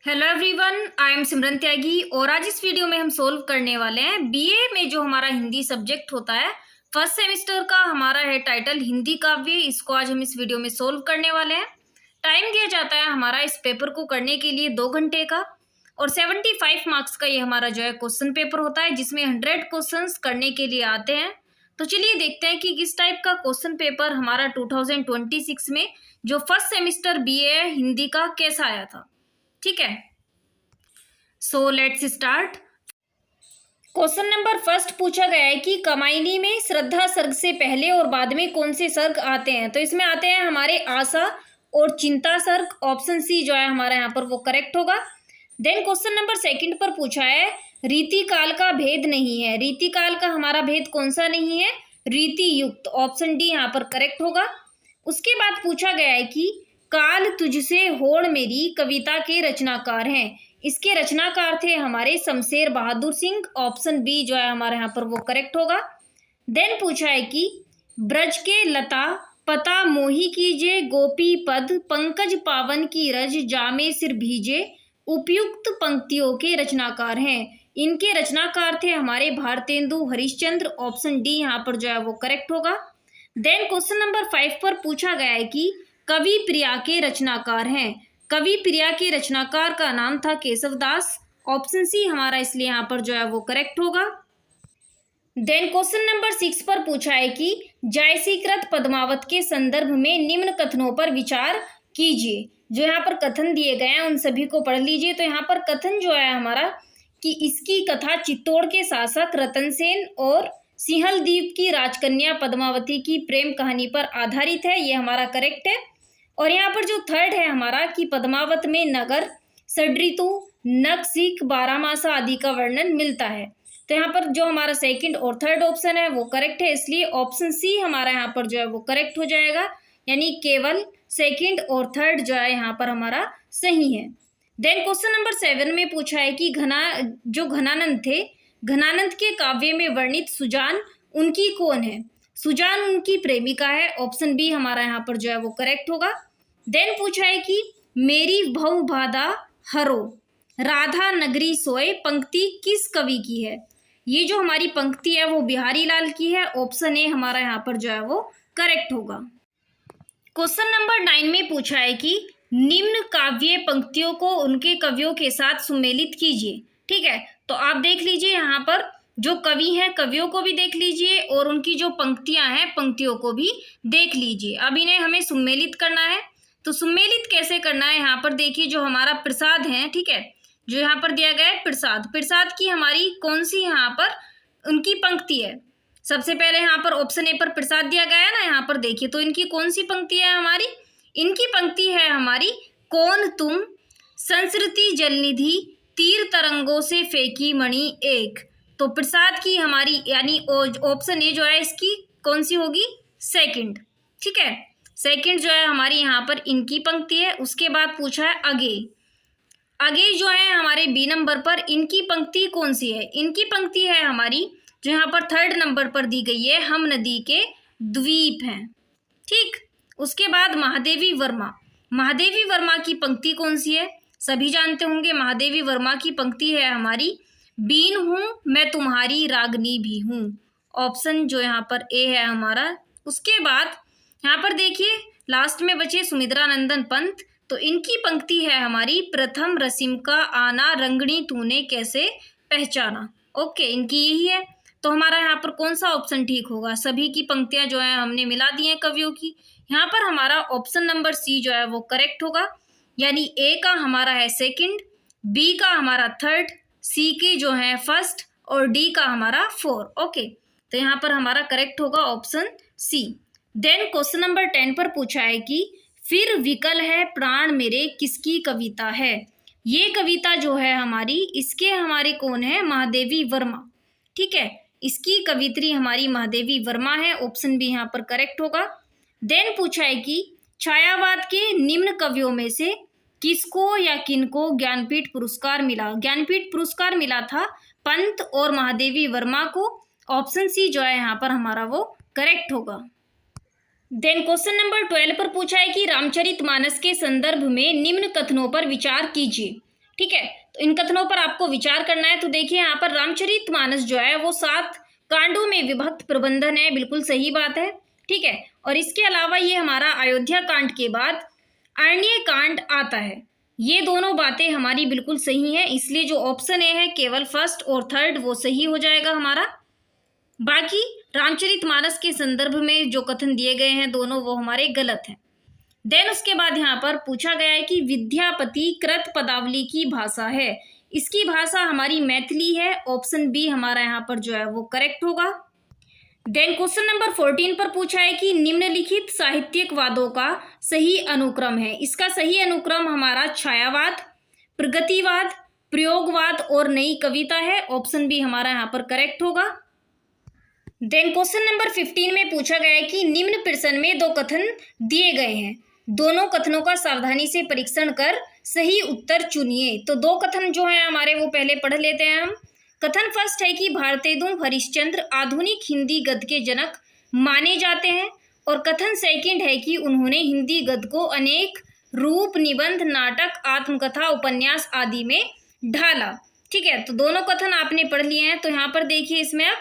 Hello everyone, I am सिमरन त्यागी और आज इस वीडियो में हम सोल्व करने वाले हैं बीए में जो हमारा हिंदी सब्जेक्ट होता है फर्स्ट सेमेस्टर का। हमारा है टाइटल हिंदी काव्य। इसको आज हम इस वीडियो में सोल्व करने वाले हैं। टाइम दिया जाता है हमारा इस पेपर को करने के लिए 2 घंटे का और 75 मार्क्स का ये हमारा जो है क्वेश्चन पेपर होता है, जिसमें 100 क्वेश्चंस करने के लिए आते हैं। तो चलिए देखते हैं कि किस टाइप का क्वेश्चन पेपर हमारा 2026 में जो फर्स्ट सेमेस्टर बीए है हिंदी का कैसा आया था। ठीक है, so let's start. Question number first पूछा गया है कि कमाइनी में श्रद्धा सर्ग से पहले और बाद में कौन से सर्ग आते हैं। तो इसमें आते हैं हमारे आशा और चिंता सर्ग। ऑप्शन सी जो है हमारा यहाँ पर वो करेक्ट होगा। देन क्वेश्चन नंबर सेकंड पर पूछा है रीति काल का भेद नहीं है। रीति काल का हमारा भेद कौन सा नहीं है? रीति युक्त। ऑप्शन डी यहाँ पर करेक्ट होगा। उसके बाद पूछा गया है कि काल तुझसे होड़ मेरी कविता के रचनाकार हैं। इसके रचनाकार थे हमारे शमशेर बहादुर सिंह। ऑप्शन बी जो है हमारे यहाँ पर वो करेक्ट होगा। देन पूछा है कि ब्रज के लता पता मोही कीजे गोपी पद पंकज पावन की रज जामे सिर भीजे उपयुक्त पंक्तियों के रचनाकार हैं। इनके रचनाकार थे हमारे भारतेंदु हरिश्चंद्र। ऑप्शन डी यहाँ पर जो है वो करेक्ट होगा। देन क्वेश्चन नंबर 5 पर पूछा गया है कि कवि प्रिया के रचनाकार हैं। कवि प्रिया के रचनाकार का नाम था केशवदास। ऑप्शन सी हमारा इसलिए यहाँ पर जो है वो करेक्ट होगा। देन क्वेश्चन नंबर 6 पर पूछा है कि जायसीकृत पद्मावत के संदर्भ में निम्न कथनों पर विचार कीजिए। जो यहाँ पर कथन दिए गए हैं उन सभी को पढ़ लीजिए। तो यहाँ पर कथन जो है हमारा कि इसकी कथा चित्तौड़ के शासक रतन सेन और सिंहल द्वीप की राजकन्या पद्मावती की प्रेम कहानी पर आधारित है। ये हमारा करेक्ट है। और यहाँ पर जो थर्ड है हमारा कि पद्मावत में नगर षड्ऋतु नखशिख बारहमासा आदि का वर्णन मिलता है। तो यहाँ पर जो हमारा सेकंड और थर्ड ऑप्शन है वो करेक्ट है। इसलिए ऑप्शन सी हमारा यहाँ पर जो है वो करेक्ट हो जाएगा। यानी केवल सेकंड और थर्ड जो है यहाँ पर हमारा सही है। देन क्वेश्चन नंबर 7 में पूछा है कि घनानंद थे, घनानंद के काव्य में वर्णित सुजान उनकी कौन है? सुजान उनकी प्रेमिका है। ऑप्शन बी हमारा यहाँ पर जो है वो करेक्ट होगा। देन पूछा है कि मेरी भव बाधा हरो राधा नगरी सोए पंक्ति किस कवि की है? ये जो हमारी पंक्ति है वो बिहारी लाल की है। ऑप्शन ए हमारा यहाँ पर जो है वो करेक्ट होगा। क्वेश्चन नंबर 9 में पूछा है कि निम्न काव्य पंक्तियों को उनके कवियों के साथ सुमेलित कीजिए। ठीक है, तो आप देख लीजिए यहाँ पर जो कवि हैं कवियों को भी देख लीजिए और उनकी जो पंक्तियां हैं पंक्तियों को भी देख लीजिए। अब इन्हें हमें सुमेलित करना है। तो सुमेलित कैसे करना है? यहाँ पर देखिए जो हमारा प्रसाद है, ठीक है, जो यहाँ पर दिया गया है प्रसाद, प्रसाद की हमारी कौन सी यहाँ पर उनकी पंक्ति है? सबसे पहले यहाँ पर ऑप्शन ए पर प्रसाद दिया गया है ना। यहाँ पर देखिए तो इनकी कौन सी पंक्ति है हमारी? इनकी पंक्ति है हमारी कौन तुम संस्कृति जलनिधि तीर तरंगों से फेंकी मणि एक। तो प्रसाद की हमारी यानी ऑप्शन ए जो है इसकी कौन सी होगी? सेकंड। ठीक है, सेकंड जो है हमारी यहाँ पर इनकी पंक्ति है। उसके बाद पूछा है आगे, आगे जो है हमारे बी नंबर पर इनकी पंक्ति कौन सी है? इनकी पंक्ति है हमारी जो यहाँ पर थर्ड नंबर पर दी गई है, हम नदी के द्वीप हैं। ठीक, उसके बाद महादेवी वर्मा, महादेवी वर्मा की पंक्ति कौन सी है? सभी जानते होंगे महादेवी वर्मा की पंक्ति है हमारी बीन हूँ मैं तुम्हारी रागनी भी हूँ। ऑप्शन जो यहाँ पर ए है हमारा। उसके बाद यहाँ पर देखिए लास्ट में बचे सुमित्रा नंदन पंत। तो इनकी पंक्ति है हमारी प्रथम रसिम का आना रंगनी तूने कैसे पहचाना। ओके, इनकी यही है। तो हमारा यहाँ पर कौन सा ऑप्शन ठीक होगा? सभी की पंक्तियां जो है हमने मिला दी हैं कवियों की। यहाँ पर हमारा ऑप्शन नंबर सी जो है वो करेक्ट होगा। यानी ए का हमारा है सेकंड, बी का हमारा थर्ड, सी के जो है फर्स्ट और डी का हमारा 4। ओके, तो यहाँ पर हमारा करेक्ट होगा option C. Then question number 10 पर पूछा है कि फिर विकल है प्राण मेरे किसकी कविता है? ये कविता जो है हमारी इसके हमारे कौन है? महादेवी वर्मा। ठीक है, इसकी कवित्री हमारी महादेवी वर्मा है। ऑप्शन बी यहाँ पर करेक्ट होगा। देन पूछा है कि छायावाद के निम्न कवियों में से किसको या किनको ज्ञानपीठ पुरस्कार मिला? ज्ञानपीठ पुरस्कार मिला था पंत और महादेवी वर्मा को। ऑप्शन सी जो है यहाँ पर हमारा वो करेक्ट होगा। देन क्वेश्चन नंबर 12 पर पूछा है कि रामचरितमानस के संदर्भ में निम्न कथनों पर विचार कीजिए। ठीक है, तो इन कथनों पर आपको विचार करना है। तो देखिए यहाँ पर रामचरितमानस जो है वो 7 कांडों में विभक्त प्रबंधन है, बिल्कुल सही बात है। ठीक है, और इसके अलावा ये हमारा अयोध्या कांड के बाद अरण्य कांड आता है। ये दोनों बातें हमारी बिल्कुल सही हैं, इसलिए जो ऑप्शन ए है केवल फर्स्ट और थर्ड वो सही हो जाएगा हमारा। बाकी रामचरितमानस के संदर्भ में जो कथन दिए गए हैं दोनों वो हमारे गलत हैं। देन उसके बाद यहाँ पर पूछा गया है कि विद्यापति कृत पदावली की भाषा है, इसकी भाषा हमारी मैथिली है। ऑप्शन बी हमारा यहाँ पर जो है वो करेक्ट होगा। देन क्वेश्चन नंबर 14 पर पूछा है कि निम्नलिखित साहित्यिक वादों का सही अनुक्रम है, इसका सही अनुक्रम हमारा छायावाद, प्रगतिवाद, प्रयोगवाद और नई कविता है। ऑप्शन बी हमारा यहाँ पर करेक्ट होगा। देन क्वेश्चन नंबर 15 में पूछा गया है कि निम्न प्रश्न में 2 कथन दिए गए हैं, दोनों कथनों का सावधानी से परीक्षण कर सही उत्तर चुनिए। तो 2 कथन जो है हमारे वो पहले पढ़ लेते हैं हम। कथन फर्स्ट है कि भारतेंदु हरिश्चंद्र आधुनिक हिंदी गद्य के जनक माने जाते हैं, और कथन सेकंड है कि उन्होंने हिंदी गद्य को अनेक रूप, निबंध, नाटक, आत्मकथा, उपन्यास आदि में ढाला। ठीक है, तो दोनों कथन आपने पढ़ लिए हैं। तो यहाँ पर देखिए इसमें अब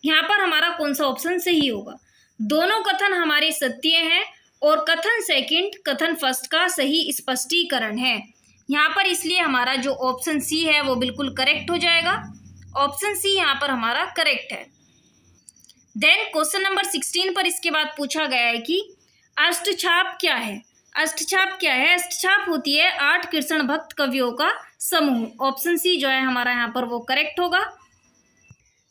यहाँ पर हमारा कौन सा ऑप्शन सही होगा। दोनों कथन हमारे सत्य हैं और कथन सेकंड कथन फर्स्ट का सही स्पष्टीकरण है यहाँ पर, इसलिए हमारा जो ऑप्शन सी है वो बिल्कुल करेक्ट हो जाएगा। ऑप्शन सी यहाँ पर हमारा करेक्ट है। देन क्वेश्चन नंबर 16 पर इसके बाद पूछा गया है कि अष्टछाप क्या है। अष्टछाप क्या है? अष्टछाप होती है 8 कृष्ण भक्त कवियों का समूह। ऑप्शन सी जो है हमारा यहाँ पर वो करेक्ट होगा।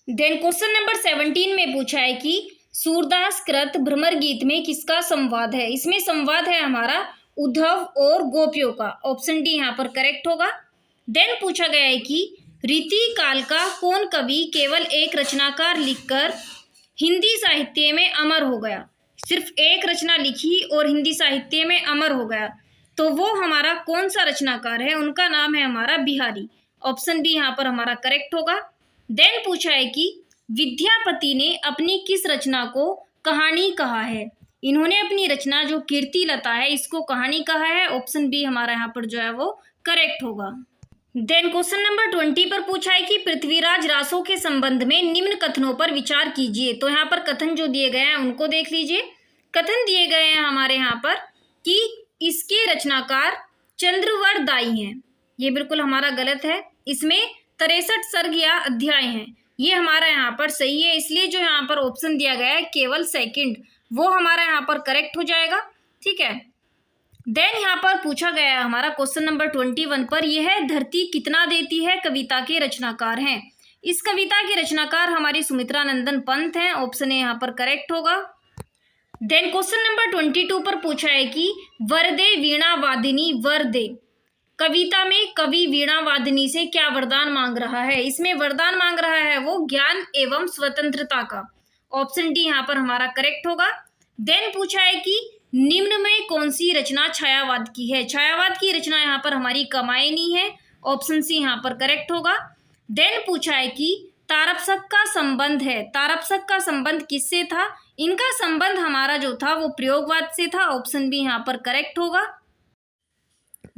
देन क्वेश्चन नंबर 17 में पूछा है कि सूरदास कृत भ्रमर गीत में किसका संवाद है। इसमें संवाद है हमारा उद्धव और गोपियों का। ऑप्शन डी यहाँ पर करेक्ट होगा। देन पूछा गया है कि रीति काल का कौन कवि केवल एक रचनाकार लिखकर हिंदी साहित्य में अमर हो गया। सिर्फ एक रचना लिखी और हिंदी साहित्य में अमर हो गया, तो वो हमारा कौन सा रचनाकार है? उनका नाम है हमारा बिहारी। ऑप्शन बी यहाँ पर हमारा करेक्ट होगा। देन पूछा है कि विद्यापति ने अपनी किस रचना को कहानी कहा है। इन्होंने अपनी रचना जो कीर्तिलता है इसको कहानी कहा है। ऑप्शन बी हमारा यहाँ पर जो है वो करेक्ट होगा। देन क्वेश्चन नंबर 20 पर पूछा है कि पृथ्वीराज रासो के संबंध में निम्न कथनों पर विचार कीजिए। तो यहाँ पर कथन जो दिए गए हैं उनको देख लीजिए। कथन दिए गए हैं हमारे यहाँ पर कि इसके रचनाकार चंद्रवरदाई हैं, ये बिल्कुल हमारा गलत है। इसमें 63 सर्ग या अध्याय हैं, ये हमारा यहाँ पर सही है। इसलिए जो यहाँ पर ऑप्शन दिया गया है केवल सेकंड वो हमारा यहाँ पर करेक्ट हो जाएगा। ठीक है, देन यहाँ पर पूछा गया है हमारा क्वेश्चन नंबर 21 पर, यह धरती कितना देती है कविता के रचनाकार हैं। इस कविता के रचनाकार हमारी सुमित्रा नंदन पंत हैं। ऑप्शन ए यहाँ पर करेक्ट होगा। देन क्वेश्चन नंबर 22 पर पूछा है कि वरदे वीणा वादिनी वरदे कविता में कवि वीणा वादिनी से क्या वरदान मांग रहा है। इसमें वरदान मांग रहा है वो ज्ञान एवं स्वतंत्रता का। ऑप्शन डी यहाँ पर हमारा करेक्ट होगा। देन पूछा है कि निम्न में कौन सी रचना छायावाद की है। छायावाद की रचना यहाँ पर हमारी कामायनी है। ऑप्शन सी यहाँ पर करेक्ट होगा। देन पूछा है कि तारपसक का संबंध है, तारपसक का संबंध किससे था। इनका संबंध हमारा जो था वो प्रयोगवाद से था। ऑप्शन बी यहाँ पर करेक्ट होगा।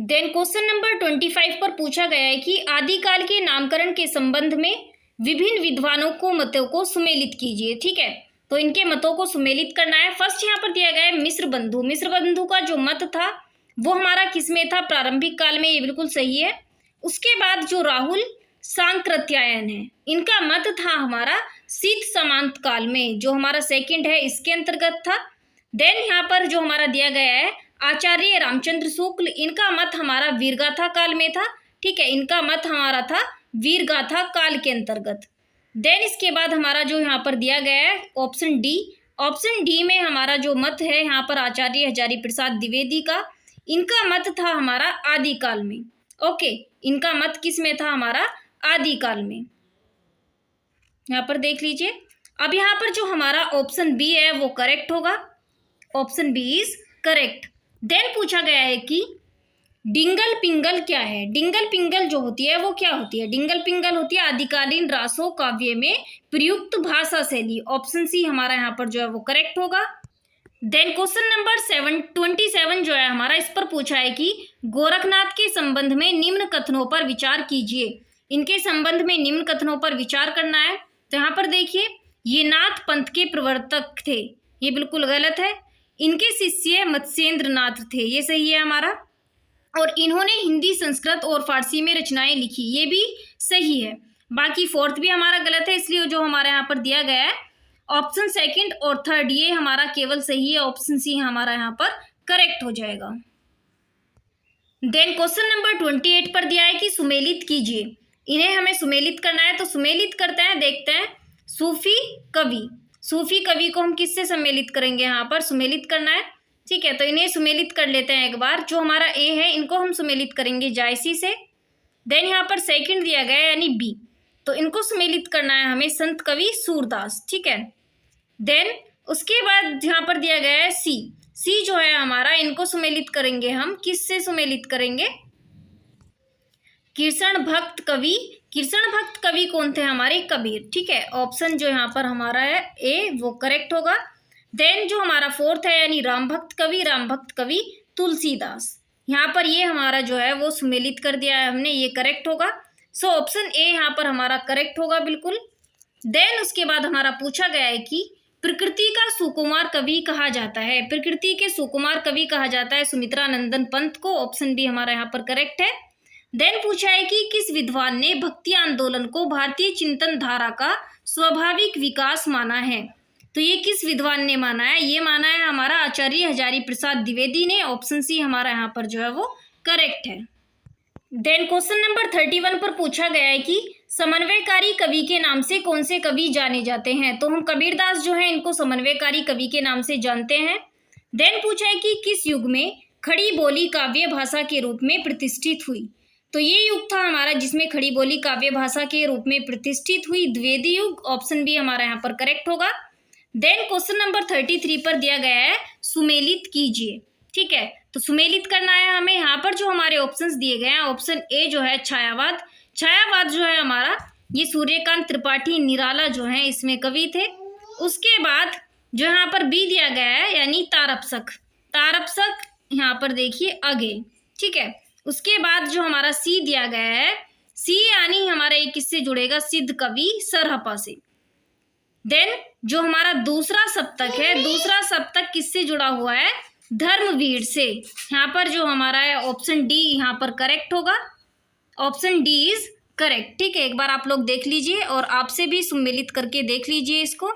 देन क्वेश्चन नंबर 25 पर पूछा गया है कि आदिकाल के नामकरण के संबंध में विभिन्न विद्वानों को मतों को सुमेलित कीजिए। ठीक है, तो इनके मतों को सुमेलित करना है। फर्स्ट यहाँ पर दिया गया है मिश्र बंधु। मिश्र बंधु का जो मत था वो हमारा किसमें था? प्रारंभिक काल में, ये बिल्कुल सही है। उसके बाद जो राहुल सांकृत्यायन है, इनका मत था हमारा शीत समांत काल में, जो हमारा सेकंड है इसके अंतर्गत था। देन यहाँ पर जो हमारा दिया गया है आचार्य रामचंद्र शुक्ल, इनका मत हमारा वीरगाथा काल में था। ठीक है, इनका मत हमारा था वीरगाथा काल के अंतर्गत। देन इसके बाद हमारा जो यहाँ पर दिया गया है ऑप्शन डी, ऑप्शन डी में हमारा जो मत है यहाँ पर आचार्य हजारी प्रसाद द्विवेदी का, इनका मत था हमारा आदिकाल में। ओके, इनका मत किस में था? हमारा आदिकाल में। यहाँ पर देख लीजिए। अब यहाँ पर जो हमारा ऑप्शन बी है वो करेक्ट होगा। Option B is correct. Then पूछा गया है कि डिंगल पिंगल क्या है। डिंगल पिंगल जो होती है वो क्या होती है? डिंगल पिंगल होती है आदिकालीन रासो काव्य में प्रयुक्त भाषा शैली। ऑप्शन सी हमारा यहाँ पर जो है वो करेक्ट होगा। देन क्वेश्चन नंबर 27 जो है हमारा, इस पर पूछा है कि गोरखनाथ के संबंध में निम्न कथनों पर विचार कीजिए। इनके संबंध में निम्न कथनों पर विचार करना है। तो यहाँ पर देखिए, ये नाथ पंथ के प्रवर्तक थे, ये बिल्कुल गलत है। इनके शिष्य मत्स्येंद्र नाथ थे, ये सही है हमारा। और इन्होंने हिंदी, संस्कृत और फारसी में रचनाएं लिखी, ये भी सही है। बाकी फोर्थ भी हमारा गलत है, इसलिए जो हमारे यहाँ पर दिया गया है ऑप्शन सेकंड और थर्ड, ये हमारा केवल सही है। ऑप्शन सी हमारा यहाँ पर करेक्ट हो जाएगा। देन क्वेश्चन नंबर 28 पर दिया है कि सुमेलित कीजिए। इन्हें हमें सुमेलित करना है, तो सुमेलित करते हैं, देखते हैं। सूफी कवि, सूफी कवि को हम किससे सम्मिलित करेंगे, यहाँ पर सुमेलित करना है। ठीक है, तो इन्हें सुमेलित कर लेते हैं एक बार। जो हमारा ए है, इनको हम सुमेलित करेंगे जायसी से। देन यहाँ पर सेकंड दिया गया है यानी बी, तो इनको सुमेलित करना है हमें संत कवि सूरदास। ठीक है, देन उसके बाद यहाँ पर दिया गया है सी, सी जो है हमारा, इनको सुमेलित करेंगे हम, किससे सुमेलित करेंगे, कृष्ण भक्त कवि। कृष्ण भक्त कवि कौन थे हमारे, कबीर। ठीक है, ऑप्शन जो यहाँ पर हमारा है ए, वो करेक्ट होगा। देन जो हमारा फोर्थ है यानी राम भक्त कवि, राम भक्त कवि तुलसीदास। यहाँ पर ये हमारा जो है वो सुमेलित कर दिया है हमने, ये करेक्ट होगा। सो ऑप्शन ए यहाँ पर हमारा करेक्ट होगा बिल्कुल। देन उसके बाद हमारा पूछा गया है कि प्रकृति का सुकुमार कवि कहा जाता है। प्रकृति के सुकुमार कवि कहा जाता है सुमित्रा नंदन पंत को। ऑप्शन बी हमारा यहाँ पर करेक्ट है। देन पूछा है कि किस विद्वान ने भक्ति आंदोलन को भारतीय चिंतन धारा का स्वाभाविक विकास माना है। तो ये किस विद्वान ने माना है, ये माना है हमारा आचार्य हजारी प्रसाद द्विवेदी ने। ऑप्शन सी हमारा यहाँ पर जो है वो करेक्ट है। देन क्वेश्चन नंबर 31 पर पूछा गया है कि समन्वयकारी कवि के नाम से कौन से कवि जाने जाते हैं। तो हम कबीरदास जो है इनको समन्वयकारी कवि के नाम से जानते हैं। देन पूछा है कि किस युग में खड़ी बोली काव्य भाषा के रूप में प्रतिष्ठित हुई। तो ये युग था हमारा जिसमें खड़ी बोली काव्य भाषा के रूप में प्रतिष्ठित हुई, द्विवेदी युग। ऑप्शन बी हमारा यहाँ पर करेक्ट होगा। देन क्वेश्चन नंबर 33 पर दिया गया है सुमेलित कीजिए। ठीक है, तो सुमेलित करना है हमें। यहाँ पर जो हमारे ऑप्शंस दिए गए हैं, ऑप्शन ए जो है छायावाद, छायावाद जो है हमारा, ये सूर्यकांत त्रिपाठी निराला जो है इसमें कवि थे। उसके बाद जो यहाँ पर बी दिया गया है यानी तारपसक, तारपसक यहाँ पर देखिए आगे। ठीक है, उसके बाद जो हमारा सी दिया गया है, सी यानी हमारा ये किससे जुड़ेगा, सिद्ध कवि सरहपा से। देन जो हमारा दूसरा सप्तक है, दूसरा सप्तक किससे जुड़ा हुआ है, धर्मवीर से। यहाँ पर जो हमारा है ऑप्शन डी यहाँ पर करेक्ट होगा। Option D is correct. ठीक है, एक बार आप लोग देख लीजिए और आपसे भी सम्मिलित करके देख लीजिए इसको।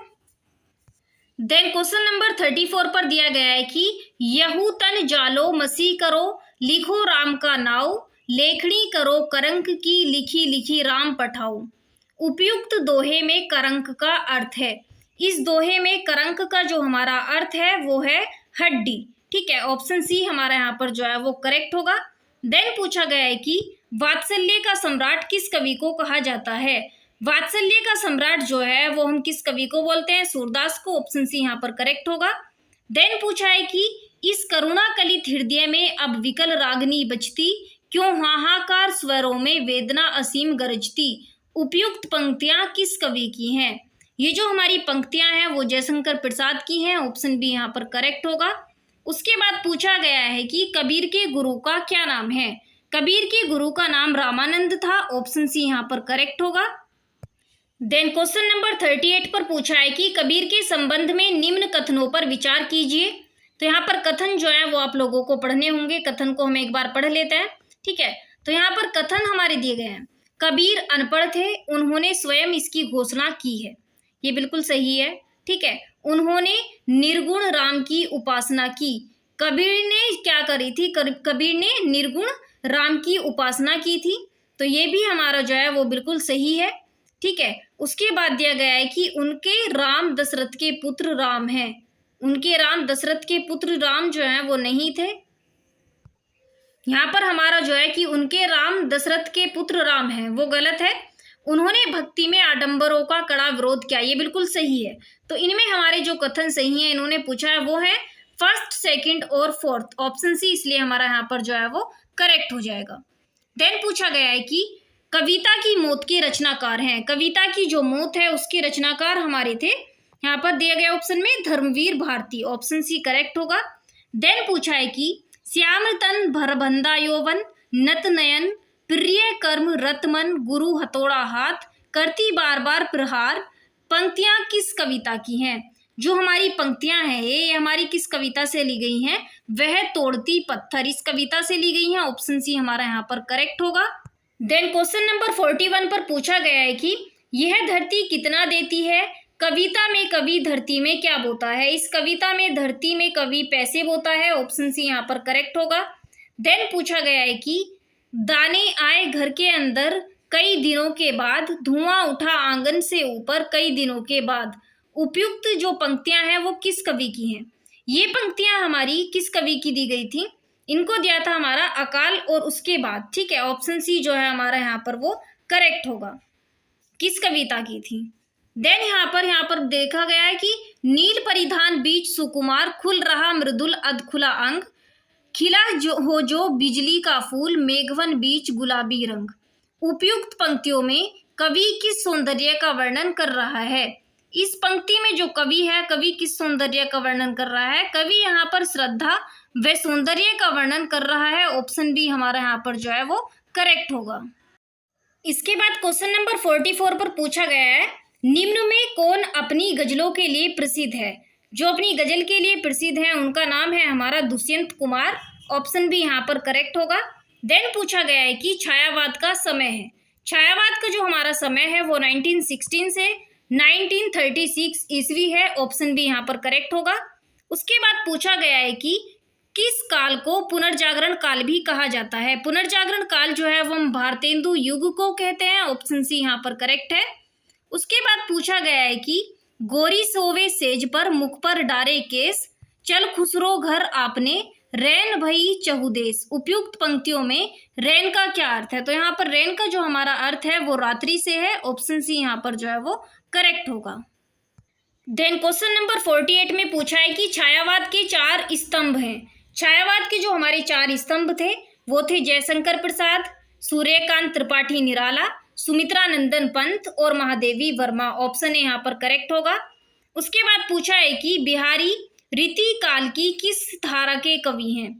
देन क्वेश्चन नंबर 34 पर दिया गया है कि यहू तन जालो मसी करो, लिखो राम का नाव, लेखनी करो करंक की, लिखी लिखी राम पठाओ। उपयुक्त दोहे में करंक का अर्थ है। इस दोहे में करंक का जो हमारा अर्थ है वो है हड्डी। ठीक है, ऑप्शन सी हमारा यहाँ पर जो है वो करेक्ट होगा। देन पूछा गया है कि वात्सल्य का सम्राट किस कवि को कहा जाता है। वात्सल्य का सम्राट जो है वो हम किस कवि को बोलते हैं, सूरदास को। ऑप्शन सी यहाँ पर करेक्ट होगा। देन पूछा है कि इस करुणा कलित हृदय में अब विकल रागनी बजती, क्यों हाहाकार स्वरों में वेदना असीम गरजती। उपयुक्त पंक्तियां किस कवि की हैं। ये जो हमारी पंक्तियां हैं वो जयशंकर प्रसाद की हैं। ऑप्शन बी यहाँ पर करेक्ट होगा। उसके बाद पूछा गया है कि कबीर के गुरु का क्या नाम है। कबीर के गुरु का नाम रामानंद था। ऑप्शन सी यहाँ पर करेक्ट होगा। देन क्वेश्चन नंबर 38 पर पूछा है कि कबीर के संबंध में निम्न कथनों पर विचार कीजिए। तो यहाँ पर कथन जो है वो आप लोगों को पढ़ने होंगे। कथन को हम एक बार पढ़ लेते हैं। ठीक है, तो यहाँ पर कथन हमारे दिए गए हैं। कबीर अनपढ़ थे, उन्होंने स्वयं इसकी घोषणा की है, ये बिल्कुल सही है। ठीक है, उन्होंने निर्गुण राम की उपासना की। कबीर ने क्या करी थी, कबीर ने निर्गुण राम की उपासना की थी। तो ये भी हमारा जो है वो बिल्कुल सही है। ठीक है, उसके बाद दिया गया है कि उनके राम दशरथ के पुत्र राम हैं। उनके राम दशरथ के पुत्र राम जो हैं वो नहीं थे। यहाँ पर हमारा जो है कि उनके राम दशरथ के पुत्र राम हैं, वो गलत है। उन्होंने भक्ति में आडंबरों का कड़ा विरोध किया, ये बिल्कुल सही है। तो इनमें हमारे जो कथन सही है इन्होंने पूछा है वो है फर्स्ट, सेकंड और फोर्थ। ऑप्शन सी इसलिए हमारा यहाँ पर जो है वो करेक्ट हो जाएगा। देन पूछा गया है कि कविता की मौत के रचनाकार हैं। कविता की जो मौत है उसके रचनाकार हमारे थे यहाँ पर दिया गया ऑप्शन में Dharmvir Bharati, option C correct होगा। देन पूछा है कि श्याम तन भरबंधा यौवन नत नयन प्रिय कर्म रतमन गुरु हथौड़ा हाथ करती बार बार प्रहार पंक्तियां किस कविता की हैं। जो हमारी पंक्तियां हैं ये हमारी किस कविता से ली गई हैं, वह तोड़ती पत्थर इस कविता से ली गई हैं, ऑप्शन सी हमारा यहाँ पर करेक्ट होगा। देन क्वेश्चन नंबर 41 पर पूछा गया है कि यह धरती कितना देती है, कविता में कवि धरती में क्या बोता है। इस कविता में धरती में कवि पैसे बोता है, ऑप्शन सी यहाँ पर करेक्ट होगा। देन पूछा गया है कि दाने आए घर के अंदर कई दिनों के बाद धुआं उठा आंगन से ऊपर कई दिनों के बाद, उपयुक्त जो पंक्तियां हैं वो किस कवि की हैं। ये पंक्तियां हमारी किस कवि की दी गई थी, इनको दिया था हमारा अकाल और उसके बाद, ठीक है, ऑप्शन सी जो है हमारा यहाँ पर वो करेक्ट होगा। किस कविता की थी। देन यहाँ पर देखा गया है कि नील परिधान बीच सुकुमार खुल रहा मृदुल अधखुला अंग खिला जो बिजली का फूल मेघवन बीच गुलाबी रंग। उपयुक्त पंक्तियों में कवि किस सौंदर्य का वर्णन कर रहा है। इस पंक्ति में जो कवि है, कवि किस सौंदर्य का वर्णन कर रहा है। कवि यहाँ पर श्रद्धा व सौंदर्य का वर्णन कर रहा है, ऑप्शन बी हमारा यहाँ पर जो है वो करेक्ट होगा। इसके बाद क्वेश्चन नंबर 44 पर पूछा गया है निम्न में कौन अपनी गजलों के लिए प्रसिद्ध है। जो अपनी गजल के लिए प्रसिद्ध है उनका नाम है हमारा दुष्यंत कुमार, ऑप्शन बी यहाँ पर करेक्ट होगा। देन पूछा गया है कि छायावाद का समय है। छायावाद का जो हमारा समय है वो 1916 से 1936 ईस्वी है, ऑप्शन बी यहाँ पर करेक्ट होगा। उसके बाद पूछा गया है कि किस काल को पुनर्जागरण काल भी कहा जाता है। पुनर्जागरण काल जो है वो हम भारतेंदु युग को कहते हैं, ऑप्शन सी यहाँ पर करेक्ट है। उसके बाद पूछा गया है कि गोरी सोवे सेज पर मुख पर डारे केस चल खुसरो घर आपने रैन भई चहुदेस। उपयुक्त पंक्तियों में रैन का क्या अर्थ है। तो यहाँ पर रैन का जो हमारा अर्थ है वो रात्रि से है, ऑप्शन सी यहाँ पर जो है वो करेक्ट होगा। देन क्वेश्चन नंबर 48 में पूछा है कि छायावाद के 4 स्तंभ हैं। छायावाद के जो हमारे 4 स्तंभ थे वो थे जयशंकर प्रसाद, सूर्यकांत त्रिपाठी निराला, सुमित्रा नंदन पंत और महादेवी वर्मा, ऑप्शन ए यहाँ पर करेक्ट होगा। उसके बाद पूछा है कि बिहारी रीति काल की किस धारा के कवि हैं।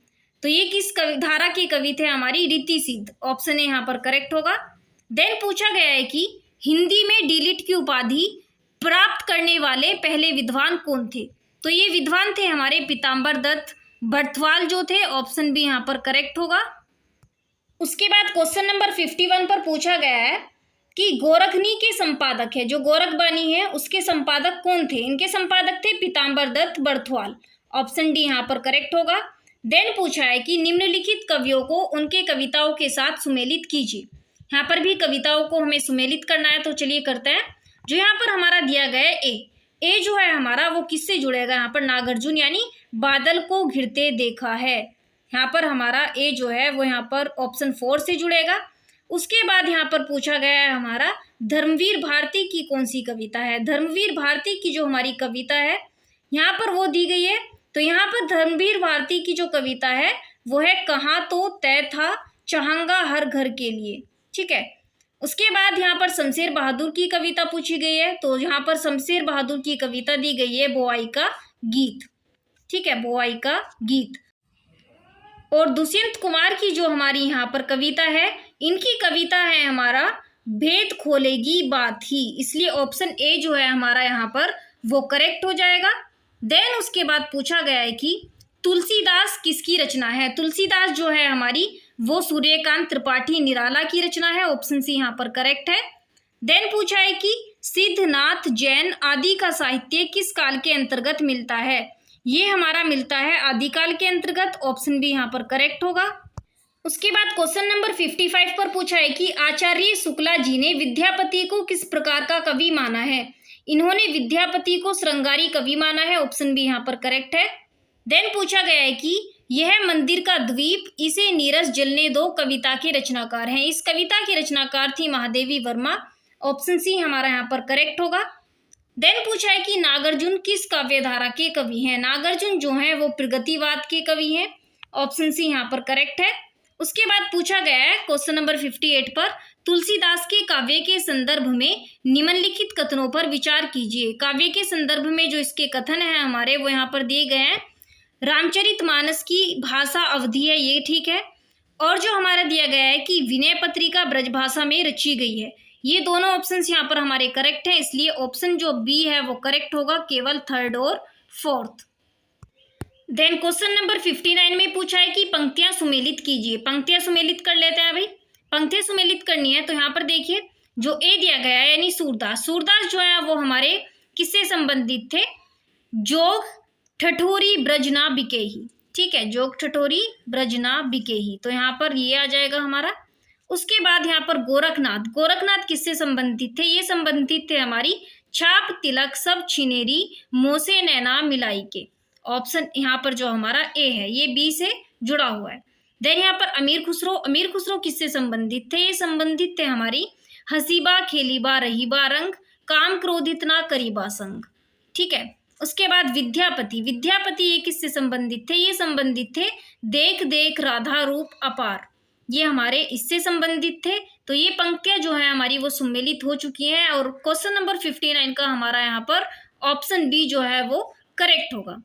तो ये किस धारा के कवि थे, हमारी रीति सिद्ध, ऑप्शन ए यहाँ पर करेक्ट होगा। देन पूछा गया है कि हिंदी में डीलिट की उपाधि प्राप्त करने वाले पहले विद्वान कौन थे। तो ये विद्वान थे हमारे पीताम्बर दत्त बर्थवाल जो थे, ऑप्शन बी यहाँ पर करेक्ट होगा। उसके बाद क्वेश्चन नंबर 51 पर पूछा गया है कि गोरखनी के संपादक है, जो गोरखबानी है उसके संपादक कौन थे। इनके संपादक थे पीताम्बर दत्त बर्थवाल, ऑप्शन डी यहाँ पर करेक्ट होगा। देन पूछा है कि निम्नलिखित कवियों को उनके कविताओं के साथ सुमेलित कीजिए। यहाँ पर भी कविताओं को हमें सुमेलित करना है, तो चलिए करते हैं। जो यहाँ पर हमारा दिया गया है ए जो है हमारा वो किससे जुड़ेगा। यहाँ पर नागार्जुन यानी बादल को घिरते देखा है, यहाँ पर हमारा ए जो है वो यहाँ पर ऑप्शन 4 से जुड़ेगा। उसके बाद यहाँ पर पूछा गया है हमारा धर्मवीर भारती की कौन सी कविता है। धर्मवीर भारती की जो हमारी कविता है यहाँ पर वो दी गई है। तो यहाँ पर धर्मवीर भारती की जो कविता है वो है कहाँ तो तय था चाहंगा हर घर के लिए, ठीक है। उसके बाद यहाँ पर शमशेर बहादुर की कविता पूछी गई है। तो यहाँ पर शमशेर बहादुर की कविता दी गई है बोआई का गीत, ठीक है, बोआई का गीत। और दुष्यंत कुमार की जो हमारी यहाँ पर कविता है, इनकी कविता है हमारा भेद खोलेगी बात ही, इसलिए ऑप्शन ए जो है हमारा यहाँ पर वो करेक्ट हो जाएगा। देन उसके बाद पूछा गया है कि तुलसीदास किसकी रचना है। तुलसीदास जो है हमारी वो सूर्यकांत त्रिपाठी निराला की रचना है, ऑप्शन सी यहाँ पर करेक्ट है। देन पूछा है कि सिद्धनाथ जैन आदि का साहित्य किस काल के अंतर्गत मिलता है। ये हमारा मिलता है आदिकाल के अंतर्गत, ऑप्शन बी यहाँ पर करेक्ट होगा। उसके बाद क्वेश्चन नंबर 55 पर पूछा है कि आचार्य शुक्ला जी ने विद्यापति को किस प्रकार का कवि माना है। इन्होंने विद्यापति को श्रृंगारी कवि माना है, ऑप्शन बी यहाँ पर करेक्ट है। देन पूछा गया है कि यह मंदिर का द्वीप इसे नीरस जलने दो कविता के रचनाकार हैं। इस कविता की रचनाकार थी महादेवी वर्मा, ऑप्शन सी हमारा यहाँ पर करेक्ट होगा। देन पूछा है कि नागार्जुन किस काव्यधारा के कवि हैं। नागार्जुन जो हैं वो प्रगतिवाद के कवि हैं, ऑप्शन सी यहाँ पर करेक्ट है। उसके बाद पूछा गया है क्वेश्चन नंबर 58 पर तुलसीदास के काव्य के संदर्भ में निम्नलिखित कथनों पर विचार कीजिए। काव्य के संदर्भ में जो इसके कथन है हमारे वो यहाँ पर दिए गए हैं। रामचरितमानस की भाषा अवधी है, ये ठीक है। और जो हमारा दिया गया है कि विनय पत्रिका ब्रजभाषा में रची गई है, ये दोनों ऑप्शंस यहाँ पर हमारे करेक्ट हैं, इसलिए ऑप्शन जो बी है वो करेक्ट होगा, केवल थर्ड और फोर्थ। देन क्वेश्चन नंबर 59 में पूछा है कि पंक्तियां सुमेलित कीजिए। पंक्तियां सुमेलित कर लेते हैं भाई। पंक्तियां सुमेलित करनी है तो यहाँ पर देखिए जो ए दिया गया है यानी सूरदास, सूरदास जो है वो हमारे किससे संबंधित थे? जोग ठठोरी ब्रजना बिकेही, ठीक है, जोग ठठोरी ब्रजना बिकेही, तो यहाँ पर ये आ जाएगा हमारा। उसके बाद यहाँ पर गोरखनाथ, गोरखनाथ किससे संबंधित थे? ये संबंधित थे हमारी छाप तिलक सब छिनेरी मोसे नैना मिलाई के। ऑप्शन यहाँ पर जो हमारा ए है ये बी से जुड़ा हुआ है। देन यहाँ पर अमीर खुसरो, अमीर खुसरो किससे संबंधित थे? ये संबंधित थे हमारी हसीबा खेलीबा रहीबा रंग काम क्रोधित ना करीबा संग, ठीक है। उसके बाद विद्यापति, विद्यापति ये किससे संबंधित थे? ये संबंधित थे देख देख राधा रूप अपार, ये हमारे इससे संबंधित थे। तो ये पंक्तियां जो है हमारी वो सुमेलित हो चुकी हैं और क्वेश्चन नंबर 59 का हमारा यहाँ पर ऑप्शन बी जो है वो करेक्ट होगा।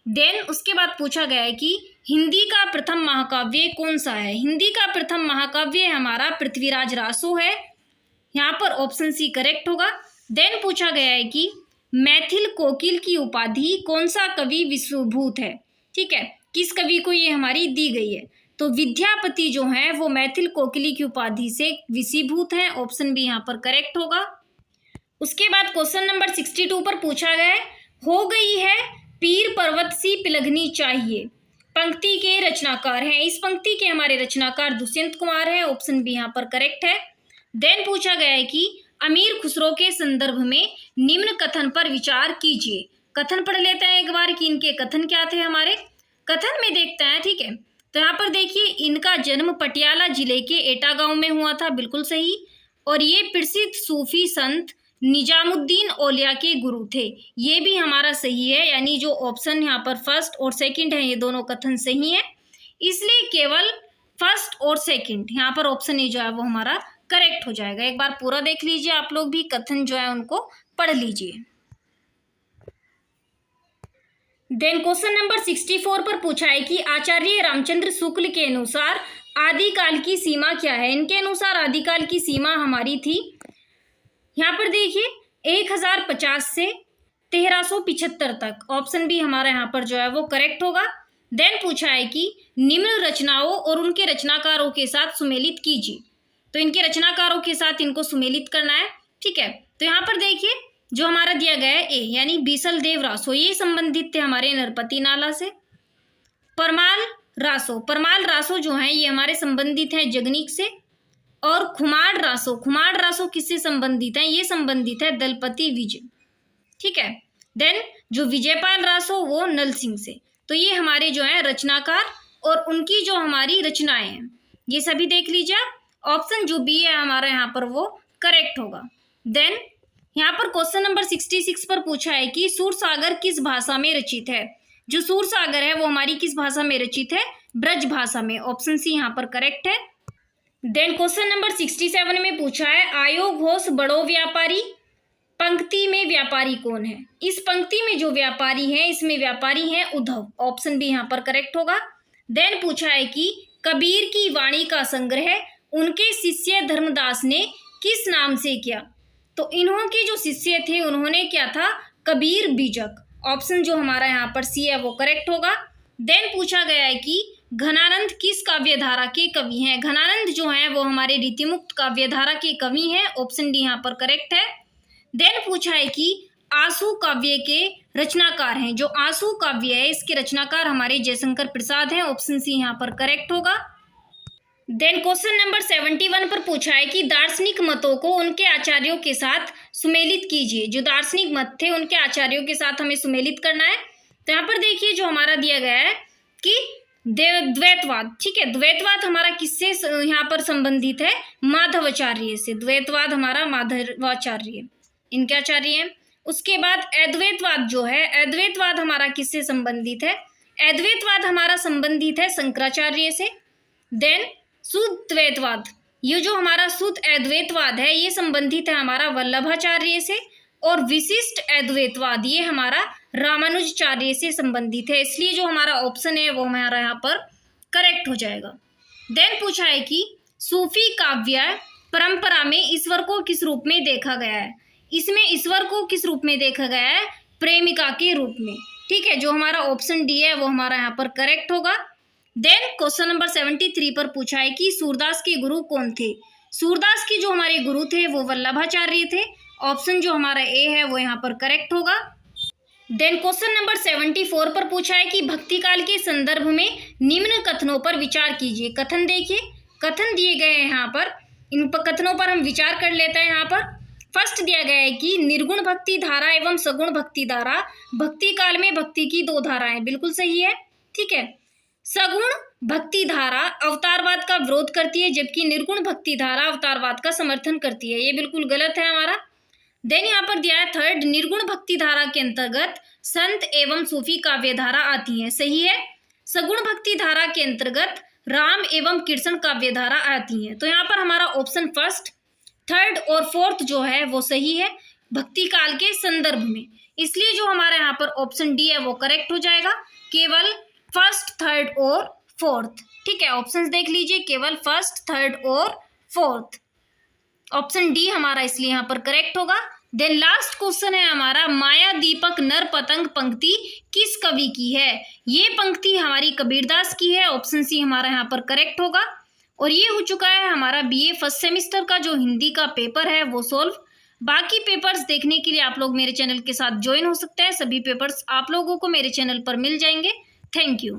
देन उसके बाद पूछा गया है कि हिंदी का प्रथम महाकाव्य कौन सा है? हिंदी का प्रथम महाकाव्य हमारा पृथ्वीराज रासो है, यहाँ पर ऑप्शन सी करेक्ट होगा। देन पूछा गया है कि मैथिल कोकिल की उपाधि कौन सा कवि विश्वभूत है, ठीक है, किस कवि को ये हमारी दी गई है? तो विद्यापति जो है वो मैथिल कोकिली की उपाधि से विषीभूत है, ऑप्शन बी यहाँ पर करेक्ट होगा। उसके बाद क्वेश्चन नंबर 62 पर पूछा गया है हो गई है पीर पर्वत सी पिलघनी चाहिए, पंक्ति के रचनाकार हैं। इस पंक्ति के हमारे रचनाकार दुष्यंत कुमार है, ऑप्शन बी यहाँ पर करेक्ट है। देन पूछा गया है कि अमीर खुसरो के संदर्भ में निम्न कथन पर विचार कीजिए। कथन पढ़ लेते हैं एक बार कि इनके कथन क्या थे हमारे। कथन में देखते हैं, ठीक है, तो यहाँ पर देखिए इनका जन्म पटियाला जिले के एटा गांव में हुआ था, बिल्कुल सही। और ये प्रसिद्ध सूफी संत निजामुद्दीन औलिया के गुरु थे, ये भी हमारा सही है, यानी जो ऑप्शन यहाँ पर फर्स्ट और सेकंड है ये दोनों कथन सही है, इसलिए केवल फर्स्ट और सेकंड यहाँ पर ऑप्शन ए जो है वो हमारा करेक्ट हो जाएगा। एक बार पूरा देख लीजिए आप लोग भी, कथन जो है उनको पढ़ लीजिए। देन क्वेश्चन नंबर 64 पर पूछा है कि आचार्य रामचंद्र शुक्ल के अनुसार आदिकाल की सीमा क्या है? इनके अनुसार आदिकाल की सीमा हमारी थी, यहाँ पर देखिए 1050 से 1375 तक, ऑप्शन बी हमारा यहाँ पर जो है वो करेक्ट होगा। देन पूछा है कि निम्न रचनाओं और उनके रचनाकारों के साथ सुमेलित कीजिए, तो इनके रचनाकारों के साथ इनको सुमेलित करना है, ठीक है। तो यहाँ पर देखिए जो हमारा दिया गया है ए यानी बीसल देव रासो, ये संबंधित थे हमारे नरपति नाला से। परमाल रासो, परमाल रासो जो है ये हमारे संबंधित है जगनीक से। और खुमार रासो, खुमार रासो किससे संबंधित है? ये संबंधित है दलपति विजय, ठीक है। देन जो विजयपाल रासो वो नल सिंह से। तो ये हमारे जो है रचनाकार और उनकी जो हमारी रचनाएं हैं ये सभी देख लीजिए आप, ऑप्शन जो बी है हमारा यहाँ पर वो करेक्ट होगा। देन यहाँ पर क्वेश्चन नंबर 66 पर पूछा है कि सूरसागर किस भाषा में रचित है? जो सूरसागर है वो हमारी किस भाषा में रचित है? ब्रज भाषा में, ऑप्शन सी यहाँ पर करेक्ट है। देन क्वेश्चन नंबर 67 में पूछा है आयो घोष बड़ो व्यापारी, पंक्ति में व्यापारी कौन है? इस पंक्ति में जो व्यापारी है इसमें व्यापारी है उद्धव, ऑप्शन बी यहाँ पर करेक्ट होगा। देन पूछा है कि कबीर की वाणी का संग्रह उनके शिष्य धर्मदास ने किस नाम से किया? तो इन्हों के जो शिष्य थे उन्होंने क्या था? कबीर बीजक, ऑप्शन जो हमारा यहाँ पर सी है वो करेक्ट होगा। देन पूछा गया है कि घनानंद किस काव्यधारा के कवि हैं? घनानंद जो हैं वो हमारे रीतिमुक्त काव्यधारा के कवि हैं, ऑप्शन डी यहाँ पर करेक्ट है। देन पूछा है कि आंसू काव्य के रचनाकार हैं, जो आंसू काव्य है इसके रचनाकार हमारे जयशंकर प्रसाद हैं, ऑप्शन सी यहाँ पर करेक्ट होगा। देन क्वेश्चन नंबर 71 पर पूछा है कि दार्शनिक मतों को उनके आचार्यों के साथ सुमेलित कीजिए। जो दार्शनिक मत थे उनके आचार्यों के साथ हमें सुमेलित करना है। तो यहाँ पर देखिए जो हमारा दिया गया है कि द्वैतवाद, ठीक है, द्वैतवाद हमारा किससे यहाँ पर संबंधित है? माधवाचार्य से। द्वैतवाद हमारा माधवाचार्य इनके आचार्य हैं। उसके बाद अद्वैतवाद जो है, अद्वैतवाद हमारा किससे संबंधित है? अद्वैतवाद हमारा संबंधित है शंकराचार्य से। देन शुद्ध द्वैतवाद ये जो हमारा शुद्ध अद्वैतवाद है ये संबंधित है हमारा वल्लभाचार्य से, और विशिष्ट अद्वैतवाद ये हमारा रामानुजाचार्य से संबंधित है। इसलिए जो हमारा ऑप्शन है वो हमारा यहाँ पर करेक्ट हो जाएगा। देन पूछा है कि सूफी काव्य परंपरा में ईश्वर को किस रूप में देखा गया है। इसमें ईश्वर को किस रूप में देखा गया है? प्रेमिका के रूप में। ठीक है, जो हमारा ऑप्शन डी है वो हमारा यहाँ पर करेक्ट होगा। देन क्वेश्चन नंबर 73 पर पूछा है कि सूरदास के गुरु कौन थे। सूरदास के जो हमारे गुरु थे वो वल्लभाचार्य थे। ऑप्शन जो हमारा ए है वो यहाँ पर करेक्ट होगा। देन क्वेश्चन नंबर 74 पर पूछा है कि भक्ति काल के संदर्भ में निम्न कथनों पर विचार कीजिए। कथन देखिए, कथन दिए गए हैं यहाँ पर, इन कथनों पर हम विचार कर लेते हैं। यहाँ पर फर्स्ट दिया गया है कि निर्गुण भक्ति धारा एवं सगुण भक्ति धारा भक्ति काल में भक्ति की दो धाराएं, बिल्कुल सही है। ठीक है, सगुण भक्ति धारा अवतारवाद का विरोध करती है, जबकि निर्गुण भक्ति धारा अवतारवाद का समर्थन करती है। ये बिल्कुल गलत है हमारा। देन यहाँ पर दिया है थर्ड, निर्गुण भक्ति धारा के अंतर्गत संत एवं सूफी काव्य धारा आती है, सही है। सगुण भक्ति धारा के अंतर्गत राम एवं कृष्ण काव्य धारा आती है। तो यहाँ पर हमारा ऑप्शन फर्स्ट, थर्ड और फोर्थ जो है वो सही है भक्ति काल के संदर्भ में। इसलिए जो हमारा यहाँ पर ऑप्शन डी है वो करेक्ट हो जाएगा, केवल फर्स्ट, थर्ड और फोर्थ। ठीक है, ऑप्शंस देख लीजिए, केवल फर्स्ट, थर्ड और फोर्थ। ऑप्शन डी हमारा इसलिए यहाँ पर करेक्ट होगा। देन लास्ट क्वेश्चन है हमारा, माया दीपक नर पतंग पंक्ति किस कवि की है। ये पंक्ति हमारी कबीरदास की है। ऑप्शन सी हमारा यहाँ पर करेक्ट होगा। और ये हो चुका है हमारा बीए फर्स्ट सेमिस्टर का जो हिंदी का पेपर है वो सोल्व। बाकी पेपर्स देखने के लिए आप लोग मेरे चैनल के साथ ज्वाइन हो सकते हैं। सभी पेपर्स आप लोगों को मेरे चैनल पर मिल जाएंगे। Thank you.